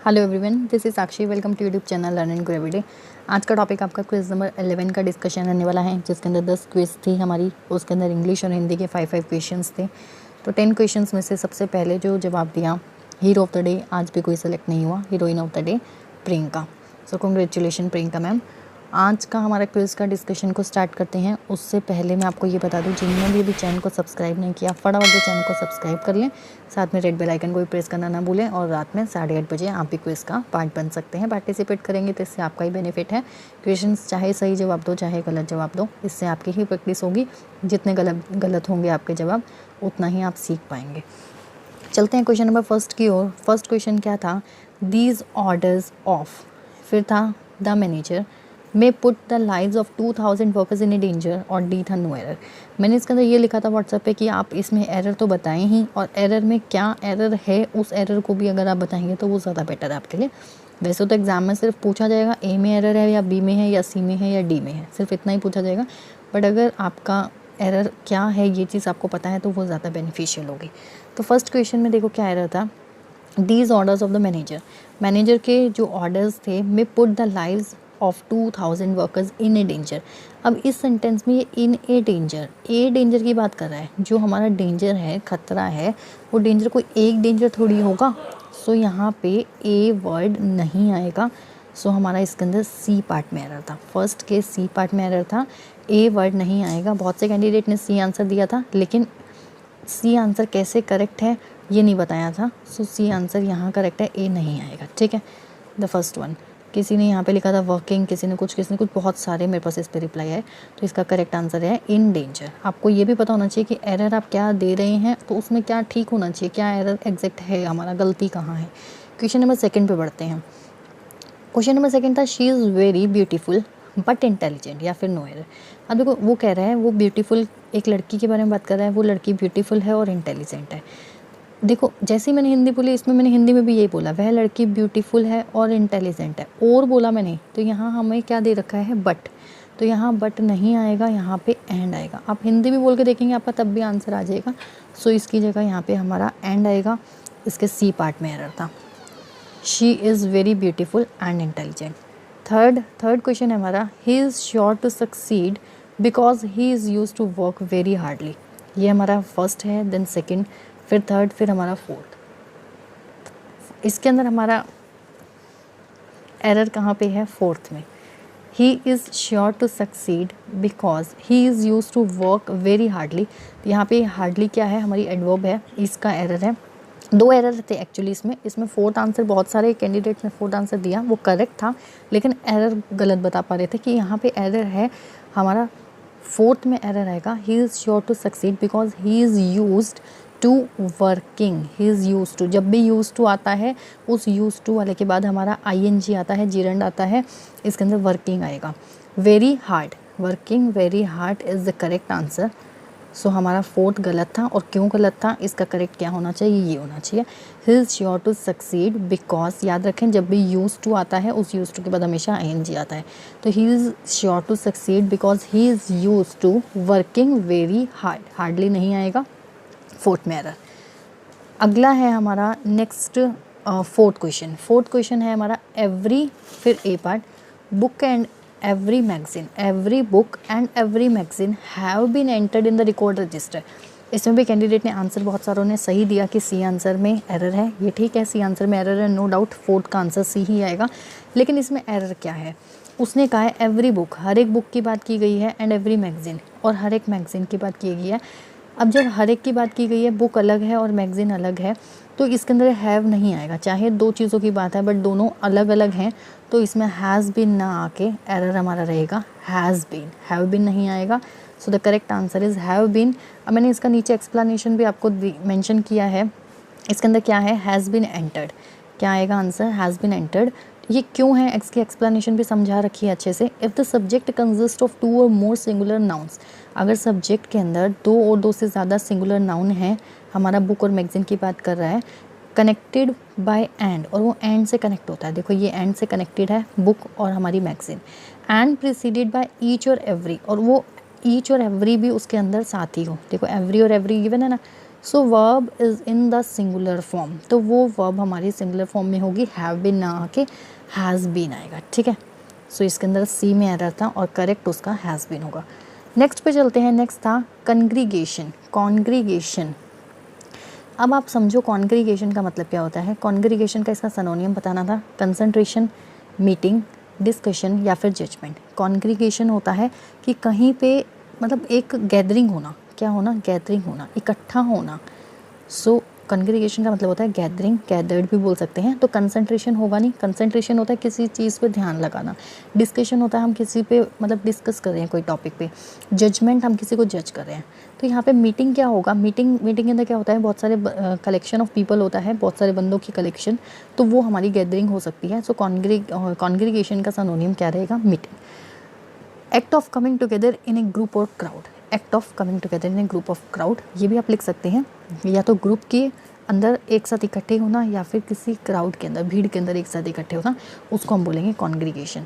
Hello everyone, this is Sakshi. Welcome to YouTube channel learn and grow everyday. आज का topic आपका quiz number 11 का discussion रहने वाला है, जिसके अंदर 10 क्विज थी हमारी। उसके अंदर इंग्लिश और हिंदी के 5 क्वेश्चंस थे। तो 10 क्वेश्चंस में से सबसे पहले जो जवाब दिया, हीरो ऑफ द डे आज भी कोई सेलेक्ट नहीं हुआ, heroine of the day Priyanka. So congratulation Priyanka ma'am. आज का हमारा क्विज़ का डिस्कशन को स्टार्ट करते हैं। उससे पहले मैं आपको ये बता दूं, जिन्होंने भी अभी चैनल को सब्सक्राइब नहीं किया, फटाफट से चैनल को सब्सक्राइब कर लें, साथ में रेड बेल आइकन को भी प्रेस करना ना भूलें। और रात में 8:30 बजे आप भी क्विज़ का पार्ट बन सकते हैं, पार्टिसिपेट करेंगे तो इससे आपका ही बेनिफिट है। क्वेश्चंस चाहे सही जवाब दो चाहे गलत जवाब दो, इससे आपकी ही प्रैक्टिस होगी। जितने गलत होंगे आपके जवाब, उतना ही आप सीख पाएंगे। चलते हैं क्वेश्चन नंबर फर्स्ट की ओर। फर्स्ट क्वेश्चन क्या था? दीज ऑर्डर्स ऑफ, फिर था the manager may put the lives of 2000 workers in A danger, और डी था नो एरर। मैंने इसके अंदर ये लिखा था व्हाट्सएप पे कि आप इसमें एरर तो बताएं ही, और एरर में क्या एरर है उस एरर को भी अगर आप बताएंगे तो वो ज़्यादा बेटर है आपके लिए। वैसे तो एग्जाम में सिर्फ पूछा जाएगा ए में एरर है या बी में है या सी में है या डी में है, सिर्फ इतना ही पूछा जाएगा। बट अगर आपका एरर क्या है ये चीज़ आपको पता है तो वो ज़्यादा बेनिफिशियल होगी। तो फर्स्ट क्वेश्चन में देखो क्या एरर था। These orders of the manager, manager के जो ऑर्डर्स थे, मे put the lives of 2000 workers in A danger. अब इस सेंटेंस में ये इन ए डेंजर की बात कर रहा है। जो हमारा डेंजर है, खतरा है, वो डेंजर कोई एक डेंजर थोड़ी होगा। सो यहाँ पे ए वर्ड नहीं आएगा। सो हमारा इसके अंदर सी पार्ट में एरर था। फर्स्ट के सी पार्ट में एरर था, ए वर्ड नहीं आएगा। बहुत से कैंडिडेट ने सी आंसर दिया था, लेकिन सी आंसर कैसे करेक्ट है ये नहीं बताया था। सो सी आंसर यहाँ करेक्ट है, ए नहीं आएगा। ठीक है, द फर्स्ट वन। किसी ने यहाँ पे लिखा था वर्किंग, किसी ने कुछ, बहुत सारे मेरे पास इस पे रिप्लाई है। तो इसका करेक्ट आंसर है इन डेंजर। आपको ये भी पता होना चाहिए कि एरर आप क्या दे रहे हैं तो उसमें क्या ठीक होना चाहिए, क्या एरर एग्जैक्ट है, हमारा गलती कहाँ है। क्वेश्चन नंबर सेकंड पे बढ़ते हैं। क्वेश्चन नंबर सेकंड था she is very beautiful but intelligent, या फिर नो एरर। अब देखो वो कह रहा है, वो ब्यूटीफुल, एक लड़की के बारे में बात कर रहा है, वो लड़की ब्यूटीफुल है और इंटेलिजेंट है। देखो जैसे ही मैंने हिंदी बोली, इसमें मैंने हिंदी में भी यही बोला, वह लड़की ब्यूटीफुल है और इंटेलिजेंट है, और बोला मैंने। तो यहाँ हमें क्या दे रखा है? बट। तो यहाँ बट नहीं आएगा, यहाँ पे एंड आएगा। आप हिंदी भी बोल के देखेंगे आपका तब भी आंसर आ जाएगा। सो इसकी जगह यहाँ पे हमारा एंड आएगा। इसके सी पार्ट में एरर था। She is very beautiful and intelligent. Third question है हमारा, he is sure to succeed because he is use to work very hardly. ये हमारा फर्स्ट है, देन सेकेंड, फिर थर्ड, फिर हमारा फोर्थ। इसके अंदर हमारा एरर कहाँ पे है? फोर्थ में। He is sure to succeed because he is use to work very hardly. तो यहाँ पे हार्डली क्या है? हमारी एडवर्ब है, इसका एरर है। दो एरर थे एक्चुअली इसमें फोर्थ आंसर, बहुत सारे कैंडिडेट्स ने फोर्थ आंसर दिया, वो करेक्ट था, लेकिन एरर गलत बता पा रहे थे कि यहाँ पे एरर है हमारा फोर्थ में एरर आएगा। He is sure to succeed because he is used to working. He is use to, जब भी यूज टू आता है उस यूज टू वाले के बाद हमारा ING आता है, जीरंड आता है, इसके अंदर वर्किंग आएगा। Very hard, working very hard is the correct answer. So हमारा फोर्थ गलत था, और क्यों गलत था? इसका करेक्ट क्या होना चाहिए? ये होना चाहिए, he is sure to succeed because. याद रखें जब भी यूज टू आता है उस यूज टू के बाद हमेशा ING आता है। तो he is sure to succeed because he is use to working very hard. Hardly नहीं आएगा, फोर्थ में एरर। अगला है हमारा नेक्स्ट फोर्थ क्वेश्चन है हमारा, एवरी, फिर a part, book and every magazine, every book and every magazine have been entered in the record register. इसमें भी कैंडिडेट ने आंसर बहुत सारों ने सही दिया कि सी आंसर में एरर है। ये ठीक है, सी आंसर में एरर है, नो डाउट, फोर्थ का आंसर सी ही आएगा। लेकिन इसमें एरर क्या है? उसने कहा है एवरी बुक, हर एक बुक की बात की गई है, एंड एवरी मैगजीन, और हर एक मैगजीन की बात की गई है। अब जब हर एक की बात की गई है, बुक अलग है और मैगज़ीन अलग है, तो इसके अंदर हैव नहीं आएगा। चाहे दो चीज़ों की बात है बट दोनों अलग अलग हैं, तो इसमें हैज़ बीन ना आके एरर हमारा रहेगा हैज़ बीन। हैव बीन नहीं आएगा। So the correct answer is have been. अब मैंने इसका नीचे एक्सप्लेनेशन भी आपको मेंशन किया है। इसके अंदर क्या है? Has been entered. क्या आएगा आंसर? Has been entered. ये क्यों है, इसकी एक्सप्लेनेशन भी समझा रखी है अच्छे से। If the subject consist of 2 और मोर सिंगुलर नाउन्स, अगर सब्जेक्ट के अंदर 2 और 2 से ज़्यादा सिंगुलर नाउन है, हमारा बुक और मैगजीन की बात कर रहा है, कनेक्टेड बाय एंड, और वो एंड से कनेक्ट होता है। देखो ये एंड से कनेक्टेड है, बुक और हमारी magazine, and preceded by each और एवरी, और वो ईच और एवरी भी उसके अंदर साथ ही हो। देखो एवरी और एवरी गिवन है ना, so verb is in the singular form, तो वो वर्ब हमारी सिंगुलर फॉर्म में होगी, हैव बीन ना आके हैज़ बीन आएगा, ठीक है। सो इसके अंदर सी में एरर था और करेक्ट उसका हैज़ बीन होगा। नेक्स्ट पे चलते हैं। नेक्स्ट था कॉन्ग्रीगेशन। कॉन्ग्रीगेशन, अब आप समझो कॉन्ग्रीगेशन का मतलब क्या होता है। कॉन्ग्रीगेशन का इसका सिनोनियम बताना था, कंसंट्रेशन, मीटिंग, डिस्कशन या फिर जजमेंट। कॉन्ग्रीगेशन होता है कि कहीं पे मतलब एक गैदरिंग होना, क्या होना, गैदरिंग होना, इकट्ठा होना। सो कॉन्ग्रीगेशन का मतलब होता है गैदरिंग, गैदर्ड भी बोल सकते हैं। तो कंसंट्रेशन होगा नहीं, कंसंट्रेशन होता है किसी चीज़ पे ध्यान लगाना। डिस्कशन होता है हम किसी पे मतलब डिस्कस कर रहे हैं कोई टॉपिक पे। जजमेंट हम किसी को जज कर रहे हैं। तो यहाँ पे मीटिंग क्या होगा, मीटिंग के अंदर क्या होता है, बहुत सारे कलेक्शन ऑफ पीपल होता है, बहुत सारे बंदों की कलेक्शन, तो वो हमारी गैदरिंग हो सकती है। सो कॉन्ग्रीगेशन का सिनोनिम क्या रहेगा, meeting. Act of coming together in a group और crowd. Act of coming together in a group of crowd, ये भी आप लिख सकते हैं, या तो ग्रुप के अंदर एक साथ इकट्ठे होना या फिर किसी क्राउड के अंदर, भीड़ के अंदर एक साथ इकट्ठे होना, उसको हम बोलेंगे congregation.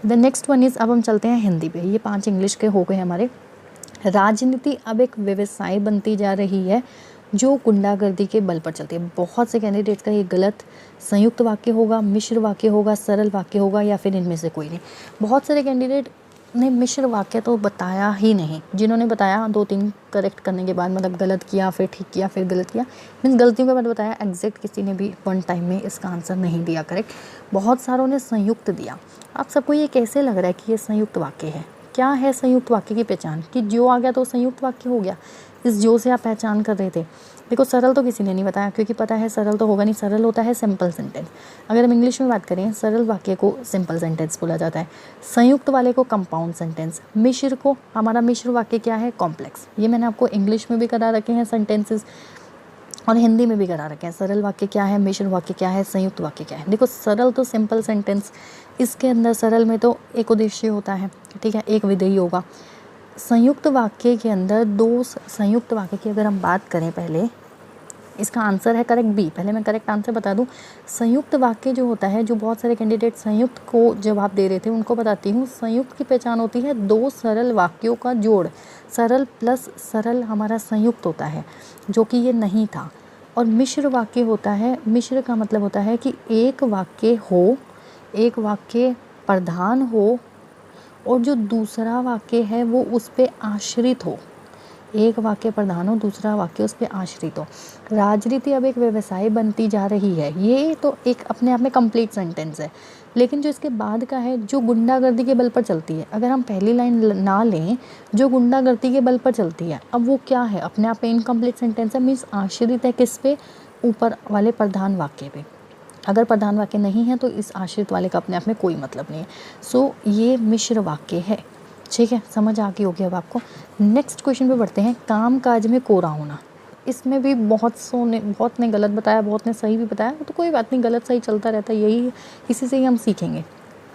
The next one is, अब हम चलते हैं हिंदी पे। ये 5 इंग्लिश के हो गए हमारे। राजनीति अब एक व्यवसाय बनती जा रही है जो गुंडागर्दी के बल पर चलती है। बहुत से कैंडिडेट्स का ये गलत संयुक्त वाक्य होगा, मिश्र वाक्य होगा, सरल वाक्य होगा, या फिर इनमें से कोई नहीं। बहुत सारे कैंडिडेट ने मिश्र वाक्य तो बताया ही नहीं। जिन्होंने बताया 2-3 करेक्ट करने के बाद मतलब गलत किया फिर ठीक किया फिर गलत किया, मीन्स गलतियों के बाद बताया, एग्जैक्ट किसी ने भी वन टाइम में इसका आंसर नहीं दिया करेक्ट। बहुत सारों ने संयुक्त दिया। आप सबको ये कैसे लग रहा है कि ये संयुक्त वाक्य है? क्या है संयुक्त वाक्य की पहचान? कि जो आ गया तो संयुक्त वाक्य हो गया, इस जो से आप पहचान कर रहे थे। देखो सरल तो किसी ने नहीं बताया, क्योंकि पता है सरल तो होगा नहीं। सरल होता है सिंपल सेंटेंस। अगर हम इंग्लिश में बात करें, सरल वाक्य को सिंपल सेंटेंस बोला जाता है, संयुक्त वाले को कंपाउंड सेंटेंस, मिश्र को, हमारा मिश्र वाक्य क्या है, कॉम्प्लेक्स। ये मैंने आपको इंग्लिश में भी करा रखे हैं सेंटेंसेस और हिंदी में भी करा रखे हैं। सरल वाक्य क्या है, मिश्र वाक्य क्या है, संयुक्त वाक्य क्या है। देखो सरल तो सिंपल सेंटेंस, इसके अंदर सरल में तो एक उद्देश्य होता है, ठीक है, एक विधेय होगा। संयुक्त वाक्य के अंदर 2 संयुक्त वाक्य की अगर हम बात करें, पहले इसका आंसर है करेक्ट बी। पहले मैं करेक्ट आंसर बता दूं। संयुक्त वाक्य जो होता है, जो बहुत सारे कैंडिडेट संयुक्त को जवाब दे रहे थे उनको बताती हूँ, संयुक्त की पहचान होती है 2 सरल वाक्यों का जोड़। सरल प्लस सरल हमारा संयुक्त होता है, जो कि ये नहीं था। और मिश्र वाक्य होता है, मिश्र का मतलब होता है कि एक वाक्य हो, एक वाक्य प्रधान हो और जो दूसरा वाक्य है वो उस पर आश्रित हो। एक वाक्य प्रधान हो, दूसरा वाक्य उस पर आश्रित हो। राजनीति अब एक व्यवसाय बनती जा रही है, ये तो एक अपने आप में कंप्लीट सेंटेंस है। लेकिन जो इसके बाद का है, जो गुंडागर्दी के बल पर चलती है, अगर हम पहली लाइन ना लें, जो गुंडागर्दी के बल पर चलती है, अब वो क्या है, अपने आप में इनकम्प्लीट सेंटेंस है, मीन्स आश्रित है किस पे, ऊपर वाले प्रधान वाक्य पे। अगर प्रधान वाक्य नहीं है तो इस आश्रित वाले का अपने आप में कोई मतलब नहीं है। सो ये मिश्र वाक्य है, ठीक है, समझ आ गई होगी अब आपको। नेक्स्ट क्वेश्चन पे बढ़ते हैं। काम काज में कोरा होना। इसमें भी बहुत ने गलत बताया, बहुत ने सही भी बताया, तो कोई बात नहीं, गलत सही चलता रहता है, यही इसी से ही हम सीखेंगे।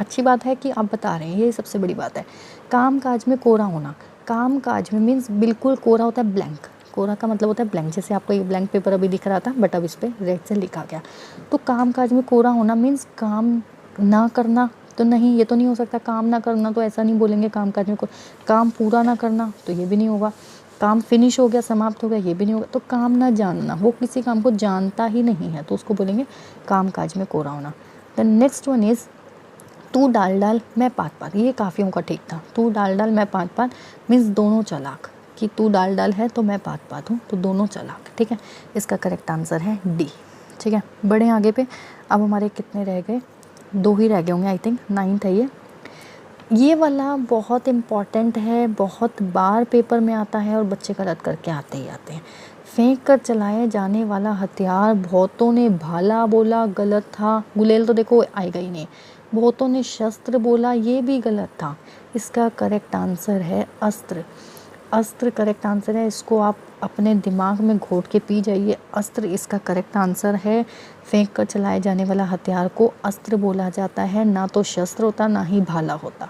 अच्छी बात है कि आप बता रहे हैं, ये सबसे बड़ी बात है। काम काज में कोरा होना। काम काज में मीन्स बिल्कुल कोरा होता है ब्लैंक। कोरा का मतलब होता है ब्लैंक, जैसे आपको ये ब्लैंक पेपर अभी दिख रहा था बट अब इस पर रेड से लिखा गया। तो काम काज में कोरा होना मीन्स काम ना करना तो नहीं, ये तो नहीं हो सकता। काम ना करना तो ऐसा नहीं बोलेंगे काम काज में। काम पूरा ना करना तो ये भी नहीं होगा। काम फिनिश हो गया, समाप्त हो गया, ये भी नहीं होगा। तो काम ना जानना, वो किसी काम को जानता ही नहीं है, तो उसको बोलेंगे काम काज में कोरा होना। द नेक्स्ट वन इज़ तू डाल डाल मैं पात पात। ये काफ़ियों का ठीक था। तू डाल डाल मैं पात पात मीन्स दोनों चालाक, कि तू डाल डाल है तो मैं पात पात हूँ, तो दोनों चालाक, ठीक है। इसका करेक्ट आंसर है डी, ठीक है। बड़े आगे पे, अब हमारे कितने रह गए, 2 ही रह गए होंगे आई थिंक, 9th है ये वाला बहुत इम्पॉर्टेंट है, बहुत बार पेपर में आता है और बच्चे गलत करके आते ही आते हैं। फेंक कर चलाए जाने वाला हथियार बहुतों ने भाला बोला, गलत था। गुलेल तो देखो आएगा ही नहीं। बहुतों ने शस्त्र बोला, ये भी गलत था। इसका करेक्ट आंसर है अस्त्र। अस्त्र करेक्ट आंसर है, इसको आप अपने दिमाग में घोट के पी जाइए। अस्त्र इसका करेक्ट आंसर है। फेंक कर चलाए जाने वाला हथियार को अस्त्र बोला जाता है, ना तो शस्त्र होता ना ही भाला होता।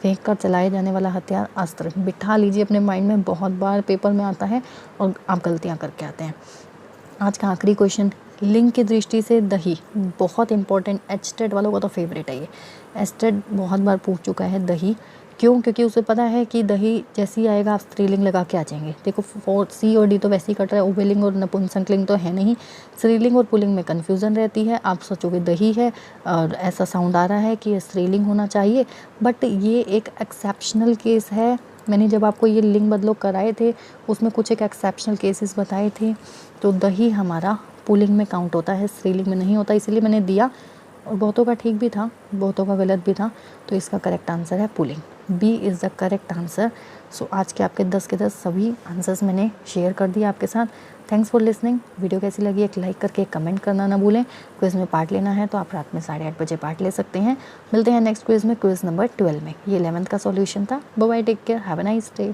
फेंक कर चलाए जाने वाला हथियार अस्त्र, बिठा लीजिए अपने माइंड में, बहुत बार पेपर में आता है और आप गलतियाँ करके आते हैं। आज का आखिरी क्वेश्चन, लिंग की दृष्टि से दही, बहुत इंपॉर्टेंट, एचटेट वालों का तो फेवरेट है ये। एचटेट बहुत बार पूछ चुका है दही, क्यों? क्योंकि उसे पता है कि दही जैसे ही आएगा आप स्त्रीलिंग लगा के आ जाएंगे। देखो सी और डी तो वैसे ही कट रहा है, उभयलिंग और नपुंसकलिंग तो है नहीं। स्त्रीलिंग और पुल्लिंग में कन्फ्यूज़न रहती है। आप सोचोगे दही है और ऐसा साउंड आ रहा है कि ये स्त्रीलिंग होना चाहिए, बट ये एक एक्सेप्शनल केस है। मैंने जब आपको ये लिंग बदलो कराए थे उसमें कुछ एक एक्सेप्शनल केसेस बताए थे। तो दही हमारा पुल्लिंग में काउंट होता है, स्त्रीलिंग में नहीं होता, इसलिए मैंने दिया। और बहुतों का ठीक भी था, बहुतों का गलत भी था। तो इसका करेक्ट आंसर है पुल्लिंग। B is the correct answer. So आज के आपके 10 के 10 सभी आंसर्स मैंने शेयर कर दिए आपके साथ। Thanks for listening. वीडियो कैसी लगी एक लाइक करके एक कमेंट करना ना भूलें। क्विज़ में पार्ट लेना है तो आप रात में 8:30 बजे पार्ट ले सकते हैं। मिलते हैं नेक्स्ट क्विज़ में, क्विज़ नंबर 12 में। ये 11th का सॉल्यूशन था। Bye bye, take care, have a nice day.